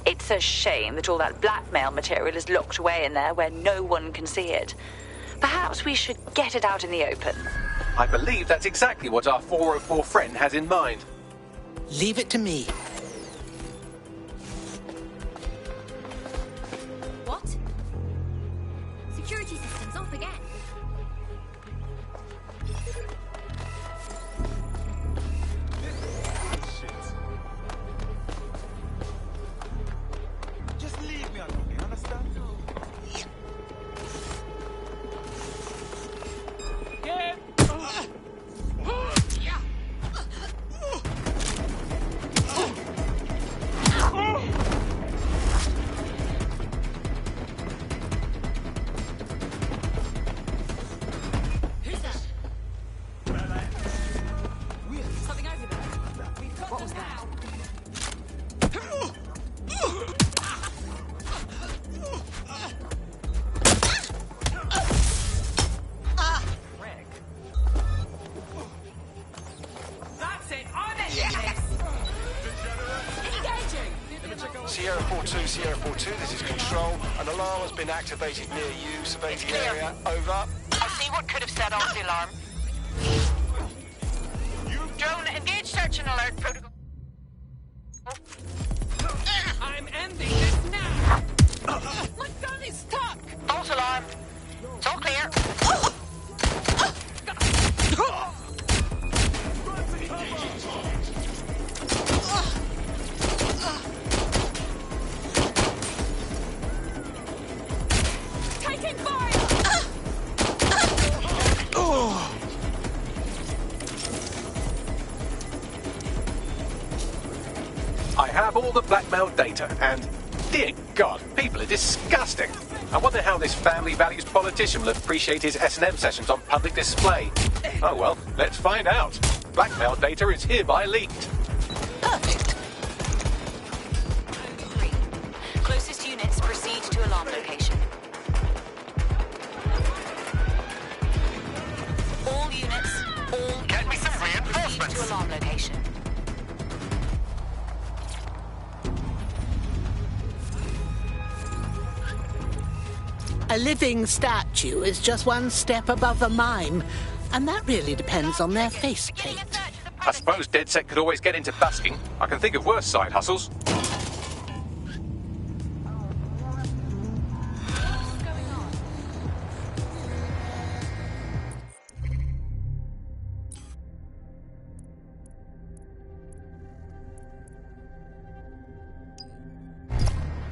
It's a shame that all that blackmail material is locked away in there where no one can see it. Perhaps we should get it out in the open. I believe that's exactly what our 404 friend has in mind. Leave it to me. What? Security systems off again. Just leave me alone, you understand? Yeah. Sierra 42, Sierra 42, this is Control. An alarm has been activated near you. Survey the area. Over. I see what could have set off the alarm. Drone, engage search and alert protocol. I'm ending this now. My gun is stuck. False alarm. It's all clear. Taking fire. I have all the blackmail data, and dear God, people are disgusting. I wonder how this family values politician will appreciate his S&M sessions on public display. Oh well, let's find out. Blackmail data is hereby leaked. Perfect. Closest units proceed to alarm location. All units, Get me some proceed reinforcements. to alarm location. A living statue is just one step above a mime, and that really depends on their faceplate. I suppose DedSec could always get into busking. I can think of worse side hustles.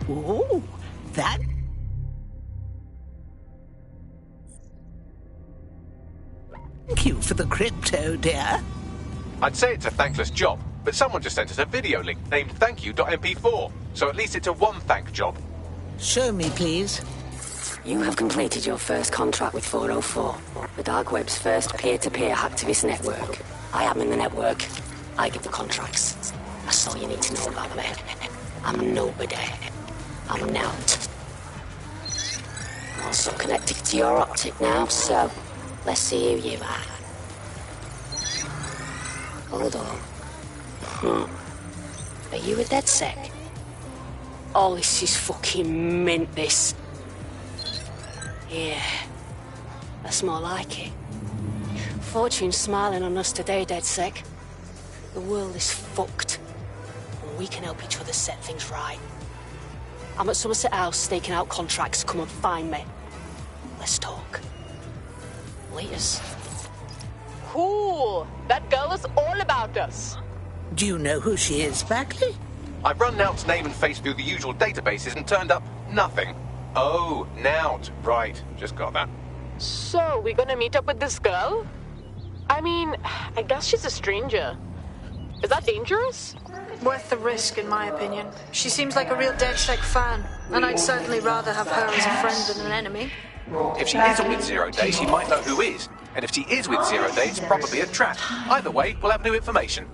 Ooh, that... Thank you for the crypto, dear. I'd say it's a thankless job, but someone just sent us a video link named thankyou.mp4, so at least it's a one-thank job. Show me, please. You have completed your first contract with 404, the dark web's first peer-to-peer hacktivist network. I am in the network. I give the contracts. That's all you need to know about me. I'm nobody. I'm not. I'm also connected to your optic now, so let's see who you are. Hold on. Are you a DedSec? Oh, this is fucking mint, this. Yeah, that's more like it. Fortune's smiling on us today, DedSec. The world is fucked, and we can help each other set things right. I'm at Somerset House staking out contracts. Come and find me. Let's talk. Laters. Cool. That girl is all about us. Do you know who she is, Bagley? I've run Nout's name and face through the usual databases and turned up nothing. Oh, Nout. Right, just got that. So, we gonna meet up with this girl? I mean, I guess she's a stranger. Is that dangerous? Worth the risk, in my opinion. She seems like a real DedSec fan, and I'd certainly rather have her as a friend than an enemy. If she isn't with Zero Day, she might know who is. And if she is with Zero Day, it's probably a trap. Either way, we'll have new information.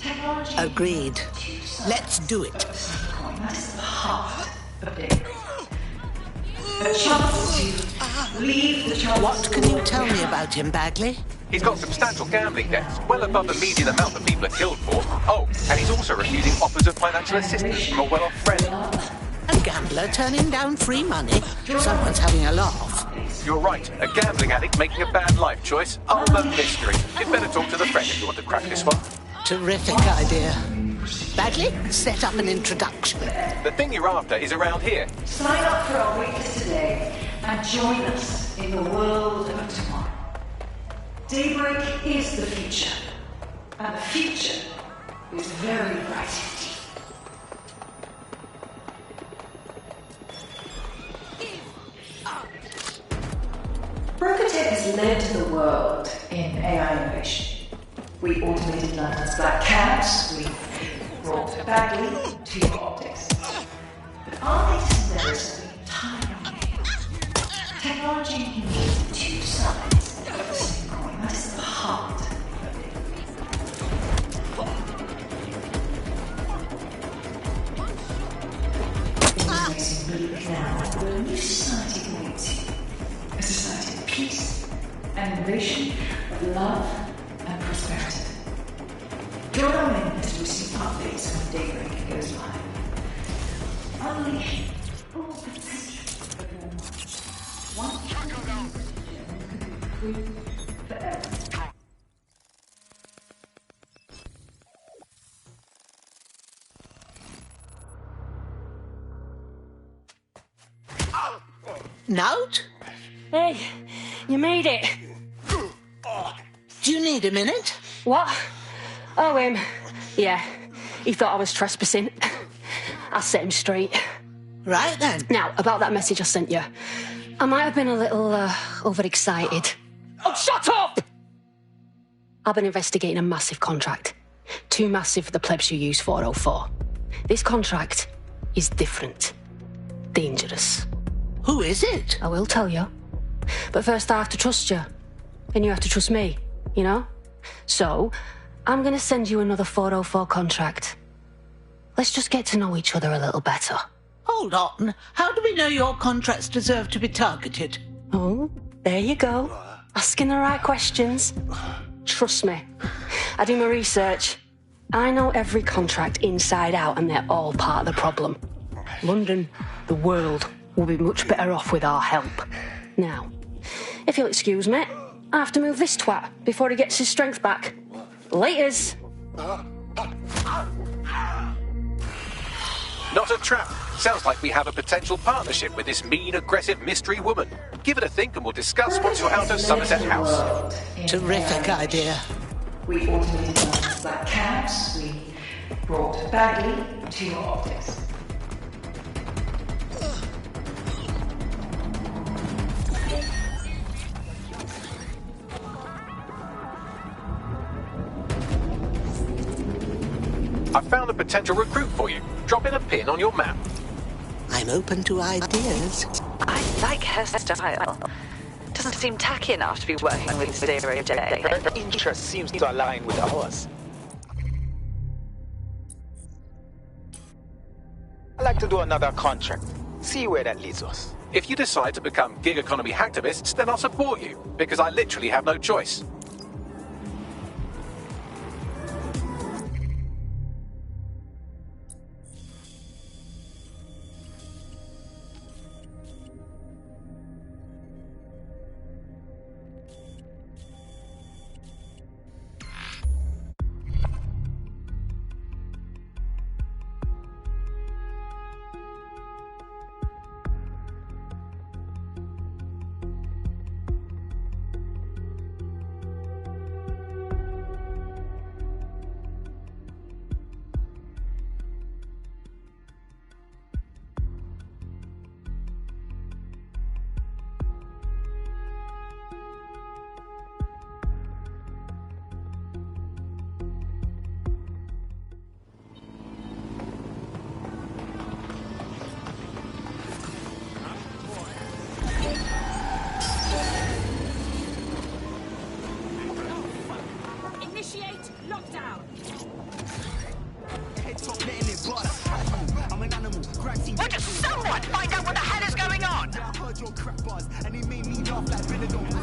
Agreed. Let's do it. The chance to Leave the child. What can you tell me about him, Bagley? He's got substantial gambling debts, well above the median amount that people are killed for. Oh, and he's also refusing offers of financial assistance from a well-off friend. A gambler turning down free money? Someone's having a laugh. You're right, a gambling addict making a bad life choice. Oh, the mystery. You'd better talk to the friend if you want to crack this one. Terrific idea. Bagley, set up an introduction. The thing you're after is around here. Sign up for our weeklies today and join us in the world of tomorrow. Daybreak is the future, and the future is very bright indeed. Brokotech has led the world in AI innovation. We automated London's black cabs, we brought Bagley to your optics. But our latest endeavors have been entirely new. Technology needs two sides of the same coin. That is the heart of it. It's bleak now, but a new society awaits you. A society of peace and innovation, of love and prosperity. Doraemon is receiving updates when Daybreak goes live. Unleashing full potential of your mind. One can be free forever. Note? Hey, you made it. Do you need a minute? What? Oh, him. Yeah, he thought I was trespassing. I set him straight. Right then. Now, about that message I sent you. I might have been a little overexcited. Oh, shut up! I've been investigating a massive contract. Too massive for the plebs who use 404. This contract is different. Dangerous. Who is it? I will tell you. But first I have to trust you. And you have to trust me, you know? So, I'm going to send you another 404 contract. Let's just get to know each other a little better. Hold on. How do we know your contracts deserve to be targeted? Oh, there you go. Asking the right questions. Trust me. I do my research. I know every contract inside out, and they're all part of the problem. London, the world, will be much better off with our help. Now, if you'll excuse me, I have to move this twat before he gets his strength back. Laters. Not a trap. Sounds like we have a potential partnership with this mean, aggressive mystery woman. Give it a think and we'll discuss once you're out of Somerset House. Terrific idea. We automated London's black cabs, we brought Bagley to your optics. I found a potential recruit for you. Drop in a pin on your map. I'm open to ideas. I like her style. Doesn't seem tacky enough to be working with Zero Day. Her interest seems to align with ours. I'd like to do another contract. See where that leads us. If you decide to become gig economy hacktivists, then I'll support you, because I literally have no choice. Would someone find out what the hell is going on? Yeah, I heard your crap bars, and it made me laugh like Benidorm.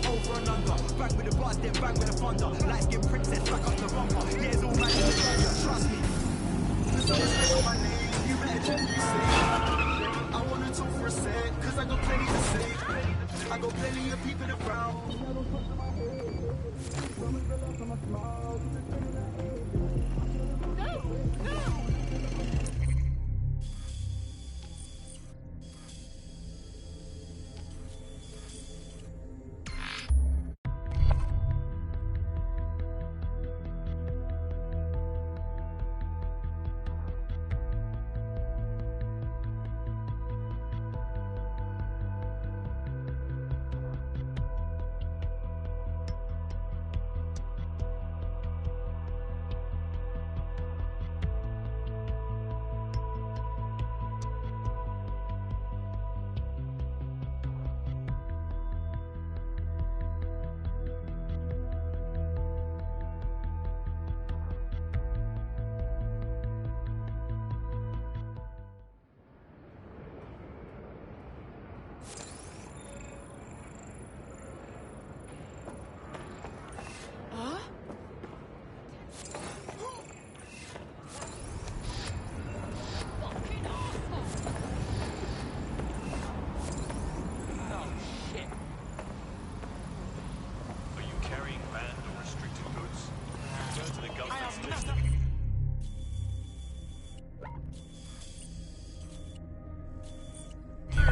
Over and under, bang with the bars, then bang with the thunder. Light skin princess, back up the rumper. Yeah, it's all right in the thunder, trust me. There's no respect on my name, you better check me say. I wanna talk for a sec, cause I got plenty to say. I got plenty of people around.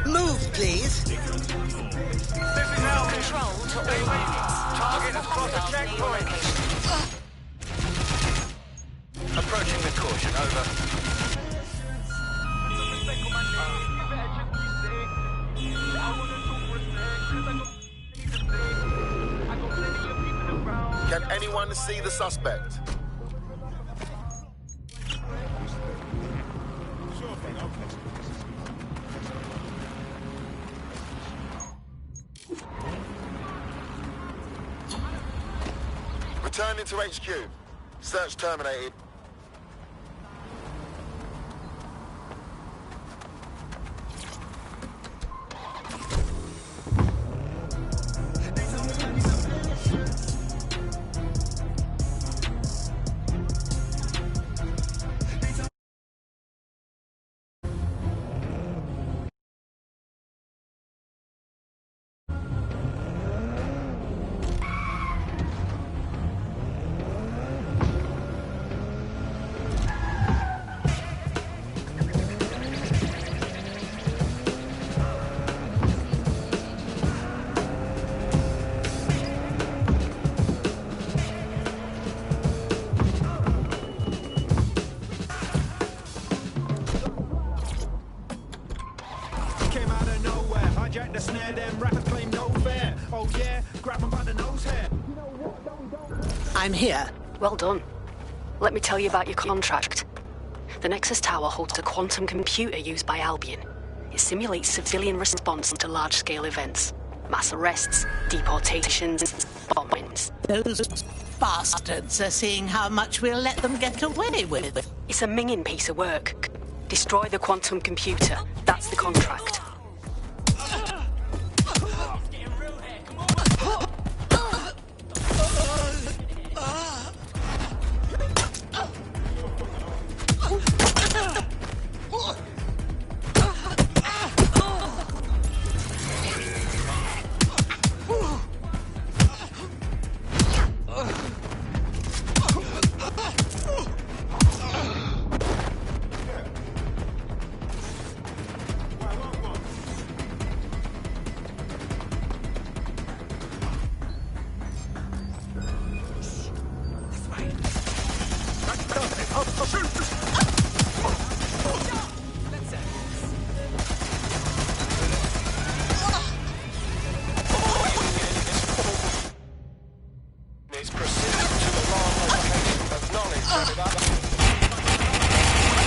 Move, please. This is our control to all units. Target has crossed a checkpoint. Approaching with caution, over. Can anyone see the suspect? Returning to HQ. Search terminated. The snare, them rappers claim no fair. Oh yeah, grab them by the nose hair. I'm here. Well done. Let me tell you about your contract. The Nexus Tower holds a quantum computer used by Albion. It simulates civilian response to large-scale events. Mass arrests, deportations, bombings. Those bastards are seeing how much we'll let them get away with. It's a minging piece of work. Destroy the quantum computer. That's the contract.